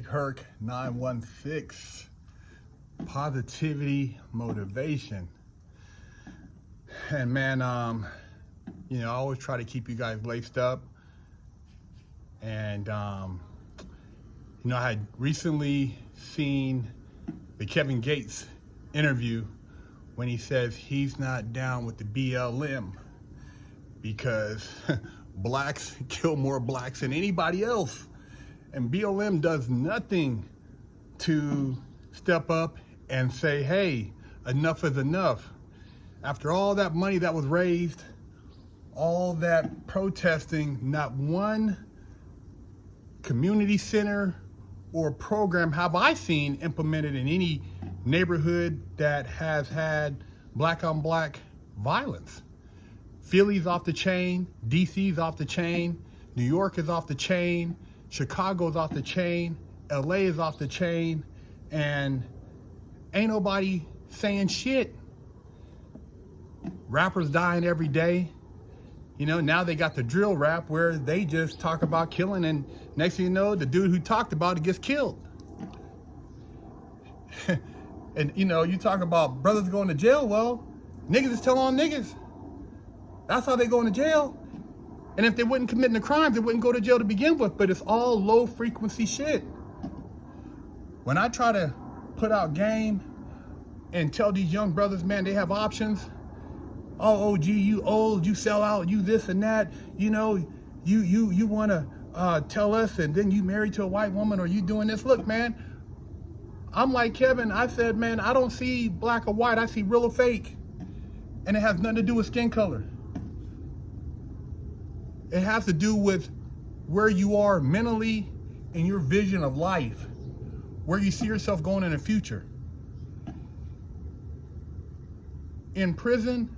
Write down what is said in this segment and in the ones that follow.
Herc 916. Positivity, motivation. And man, I always try to keep you guys laced up. And I had recently seen the Kevin Gates interview when he says he's not down with the BLM because blacks kill more blacks than anybody else. And BLM does nothing to step up and say, hey, enough is enough. After all that money that was raised, all that protesting, not one community center or program have I seen implemented in any neighborhood that has had black on black violence. Philly's off the chain, DC's off the chain, New York is off the chain, Chicago's off the chain, LA is off the chain, and ain't nobody saying shit. Rappers dying every day. Now they got the drill rap where they just talk about killing, and next thing you know, the dude who talked about it gets killed. And you talk about brothers going to jail. Well, niggas is telling on niggas. That's how they go into jail. And if they wouldn't commit the crimes, they wouldn't go to jail to begin with. But it's all low frequency shit. When I try to put out game and tell these young brothers, man, they have options. Oh, OG, you old, you sell out, you this and that. You want to tell us, and then you married to a white woman, or you doing this. Look, man, I'm like Kevin. I said, man, I don't see black or white. I see real or fake. And it has nothing to do with skin color. It has to do with where you are mentally and your vision of life, where you see yourself going in the future. In prison,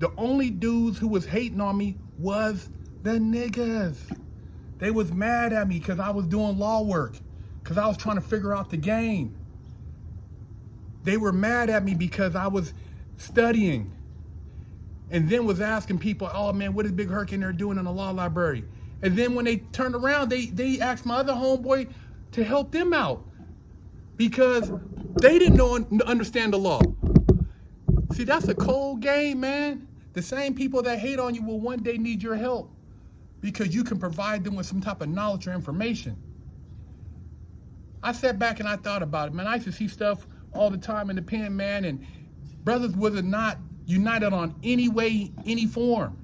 the only dudes who was hating on me was the niggas. They was mad at me because I was doing law work, because I was trying to figure out the game. They were mad at me because I was studying. And then was asking people, oh man, what is Big Herc in there doing in the law library? And then when they turned around, they asked my other homeboy to help them out because they didn't understand the law. See, that's a cold game, man. The same people that hate on you will one day need your help because you can provide them with some type of knowledge or information. I sat back and I thought about it, man. I used to see stuff all the time in the pen, man, and brothers was not united on any way, any form.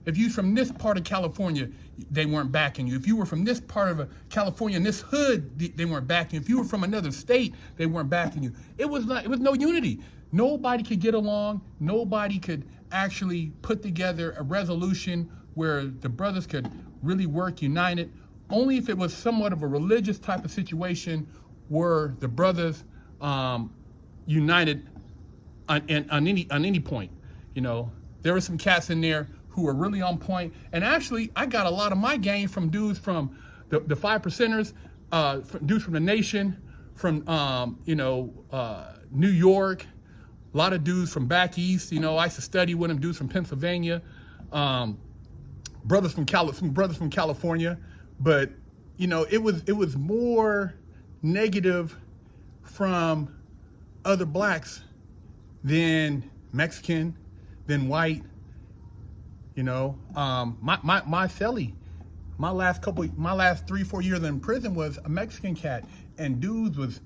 If you from this part of California, they weren't backing you. If you were from this part of California, in this hood, they weren't backing you. If you were from another state, they weren't backing you. It was no unity. Nobody could get along. Nobody could actually put together a resolution where the brothers could really work united. Only if it was somewhat of a religious type of situation were the brothers united on any point. There were some cats in there who were really on point. And actually, I got a lot of my game from dudes from the Five Percenters, dudes from the Nation, from New York. A lot of dudes from back east. I used to study with them. Dudes from Pennsylvania, brothers from California. But it was more negative from other blacks than Mexican, than white. My celly, my last 3-4 years in prison was a Mexican cat, and dudes was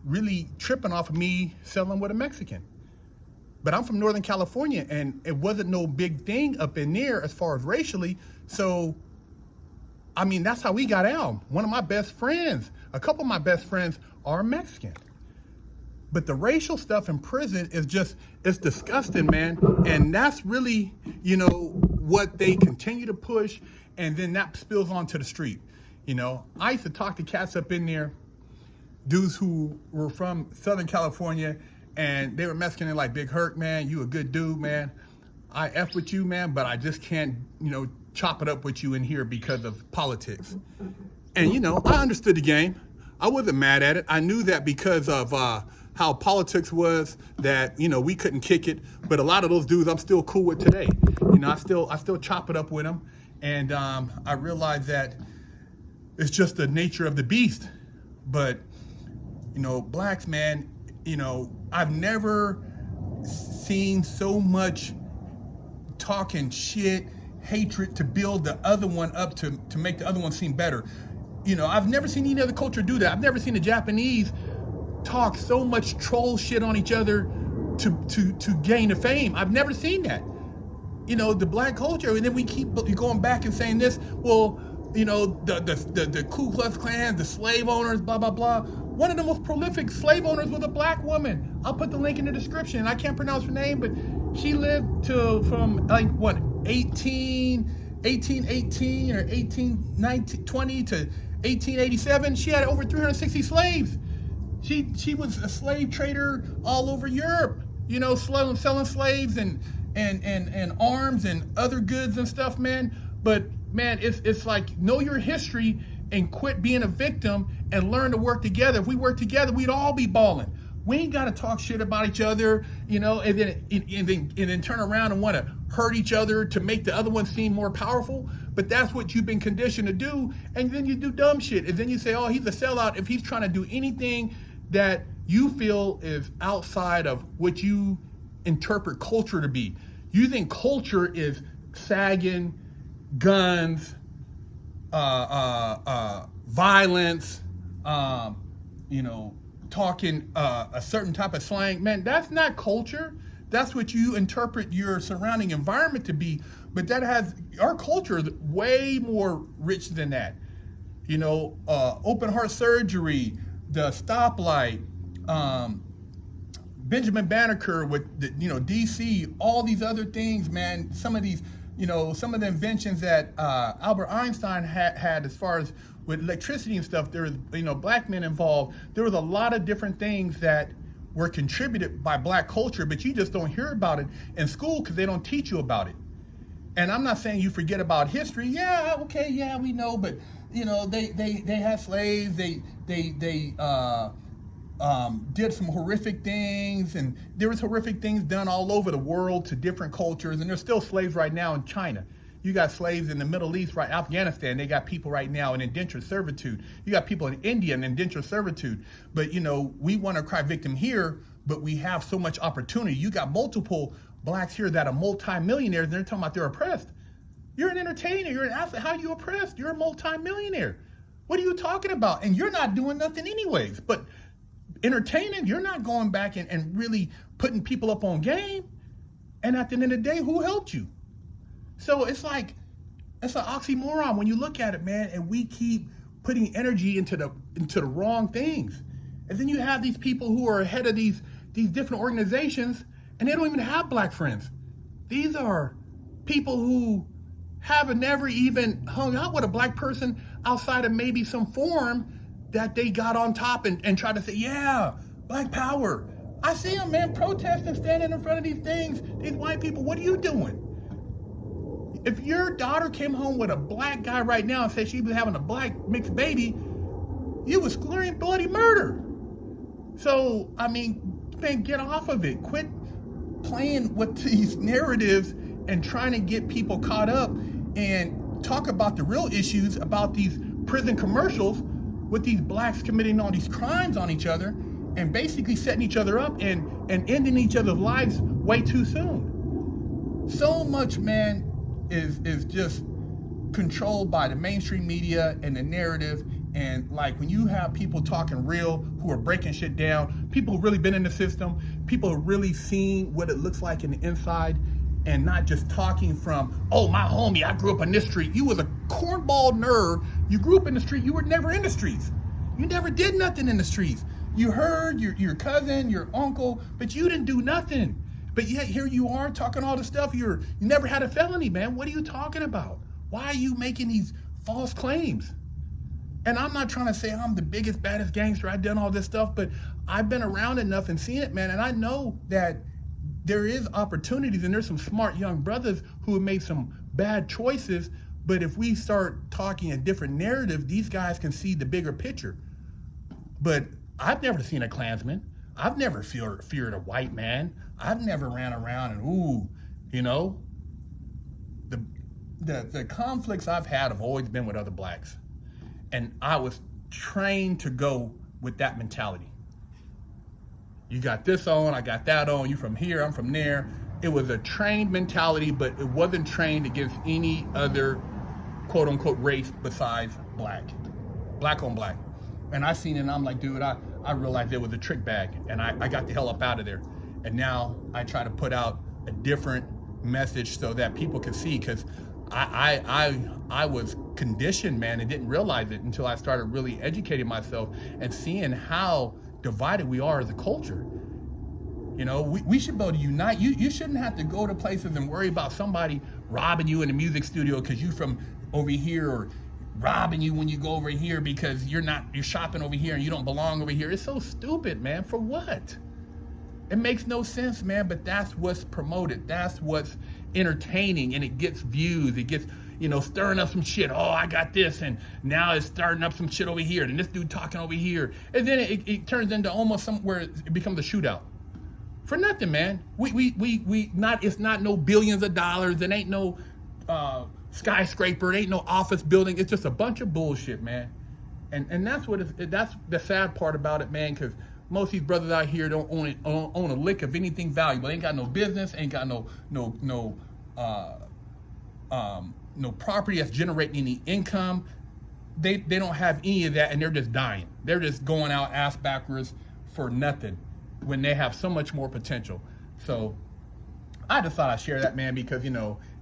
really tripping off of me selling with a Mexican. But I'm from Northern California, and it wasn't no big thing up in there as far as racially. So, that's how we got out. One of my best friends, a couple of my best friends are Mexican. But the racial stuff in prison it's disgusting, man. And that's really, what they continue to push, and then that spills onto the street. I used to talk to cats up in there, dudes who were from Southern California, and they were Mexican and like, Big Herc, man, you a good dude, man. I F with you, man, but I just can't, chop it up with you in here because of politics. And, I understood the game. I wasn't mad at it. I knew that because of how politics was, that, we couldn't kick it. But a lot of those dudes I'm still cool with today. I still chop it up with them. And I realized that it's just the nature of the beast. But, blacks, man, I've never seen so much talking shit, hatred to build the other one up to make the other one seem better. I've never seen any other culture do that. I've never seen the Japanese talk so much troll shit on each other to gain the fame. I've never seen that. The black culture, and then we keep going back and saying this. Well, the Ku Klux Klan, the slave owners, blah blah blah. One of the most prolific slave owners was a black woman. I'll put the link in the description. I can't pronounce her name, but she lived from 1818 or 1820 to 1887. She had over 360 slaves. She was a slave trader all over Europe, selling slaves and arms and other goods and stuff, man. But man, it's like, know your history and quit being a victim and learn to work together. If we work together, we'd all be balling. We ain't got to talk shit about each other, and then turn around and want to hurt each other to make the other one seem more powerful. But that's what you've been conditioned to do, and then you do dumb shit, and then you say, oh, he's a sellout if he's trying to do anything that you feel is outside of what you interpret culture to be. You think culture is sagging, guns, violence, talking a certain type of slang. Man, that's not culture. That's what you interpret your surrounding environment to be. But our culture is way more rich than that. Open heart surgery, the stoplight, Benjamin Banneker with DC, all these other things, man. Some of the inventions that Albert Einstein had as far as with electricity and stuff, there was, black men involved. There was a lot of different things that were contributed by black culture, but you just don't hear about it in school because they don't teach you about it. And I'm not saying you forget about history. Yeah, okay, yeah, we know, but they had slaves. They did some horrific things, and there was horrific things done all over the world to different cultures, and there's still slaves right now in China. You got slaves in the Middle East, right? Afghanistan, they got people right now in indentured servitude. You got people in India in indentured servitude. But, we want to cry victim here, but we have so much opportunity. You got multiple blacks here that are multimillionaires, and they're talking about they're oppressed. You're an entertainer. You're an athlete. How are you oppressed? You're a multimillionaire. What are you talking about? And you're not doing nothing anyways. But entertaining, you're not going back and really putting people up on game. And at the end of the day, who helped you? So it's an oxymoron when you look at it, man, and we keep putting energy into the wrong things. And then you have these people who are ahead of these different organizations, and they don't even have black friends. These are people who have never even hung out with a black person outside of maybe some forum that they got on top and tried to say, yeah, black power. I see them, man, protesting, standing in front of these things, these white people. What are you doing? If your daughter came home with a black guy right now and said she was having a black mixed baby, you was screaming bloody murder. So, man, get off of it. Quit playing with these narratives and trying to get people caught up and talk about the real issues, about these prison commercials with these blacks committing all these crimes on each other and basically setting each other up and ending each other's lives way too soon. So much, man, is just controlled by the mainstream media and the narrative. And like when you have people talking real, who are breaking shit down, people who've really been in the system, people who really seen what it looks like in the inside, and not just talking from, oh, my homie, I grew up in this street. You was a cornball nerd. You grew up in the street. You were never in the streets. You never did nothing in the streets. You heard your cousin, your uncle, but you didn't do nothing. But yet here you are talking all this stuff. You never had a felony, man. What are you talking about? Why are you making these false claims? And I'm not trying to say I'm the biggest, baddest gangster. I've done all this stuff, but I've been around enough and seen it, man. And I know that there is opportunities, and there's some smart young brothers who have made some bad choices. But if we start talking a different narrative, these guys can see the bigger picture. But I've never seen a Klansman. I've never feared a white man. I've never ran around and the conflicts I've had have always been with other blacks. And I was trained to go with that mentality. You got this on, I got that on, you from here, I'm from there. It was a trained mentality, but it wasn't trained against any other quote unquote race besides black on black. And I seen it and I'm like, dude, I realized it was a trick bag, and I got the hell up out of there. And now I try to put out a different message so that people can see, because I was conditioned, man, and didn't realize it until I started really educating myself and seeing how divided we are as a culture. You know, we should be able to unite. You shouldn't have to go to places and worry about somebody robbing you in the music studio because you from over here, or robbing you when you go over here because you're shopping over here and you don't belong over here. It's so stupid, man. For what? It makes no sense, man, but that's what's promoted. That's what's entertaining, and it gets views. It gets, stirring up some shit. Oh, I got this, and now it's starting up some shit over here, and this dude talking over here. And then it turns into almost somewhere it becomes a shootout. For nothing, man. It's not no billions of dollars. It ain't no skyscraper. It ain't no office building. It's just a bunch of bullshit, man. And that's that's the sad part about it, man, because most of these brothers out here don't own a lick of anything valuable. They ain't got no business, ain't got no property that's generating any income. They don't have any of that, and they're just dying. They're just going out ass backwards for nothing when they have so much more potential. So I just thought I'd share that, man, because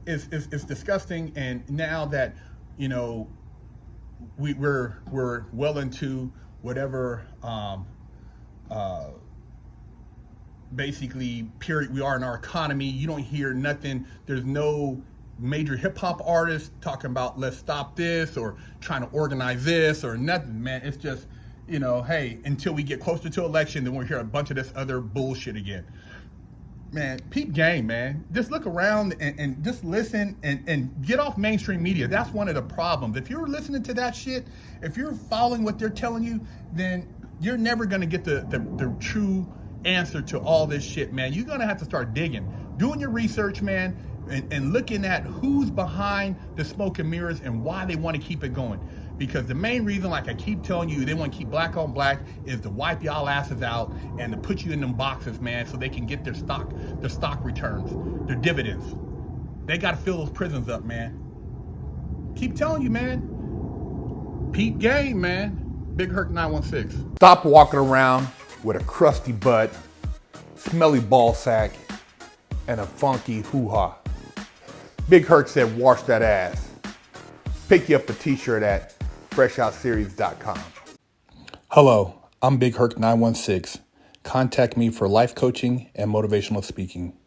it's disgusting. And now that we're well into whatever basically period we are in our economy, you don't hear nothing. There's no major hip-hop artists talking about let's stop this or trying to organize this or nothing, man. It's just, hey, until we get closer to election, then we'll hear a bunch of this other bullshit again. Man, peep game, man. Just look around and just listen and get off mainstream media. That's one of the problems. If you're listening to that shit, if you're following what they're telling you, then you're never going to get the true answer to all this shit, man. You're going to have to start digging, doing your research, man, and looking at who's behind the smoke and mirrors and why they want to keep it going. Because the main reason, like I keep telling you, they want to keep black on black is to wipe y'all asses out and to put you in them boxes, man, so they can get their stock returns, their dividends. They got to fill those prisons up, man. Keep telling you, man. Peep game, man. Big Herc 916. Stop walking around with a crusty butt, smelly ball sack, and a funky hoo-ha. Big Herc said, wash that ass. Pick you up a t-shirt at freshoutseries.com. Hello, I'm Big Herc 916. Contact me for life coaching and motivational speaking.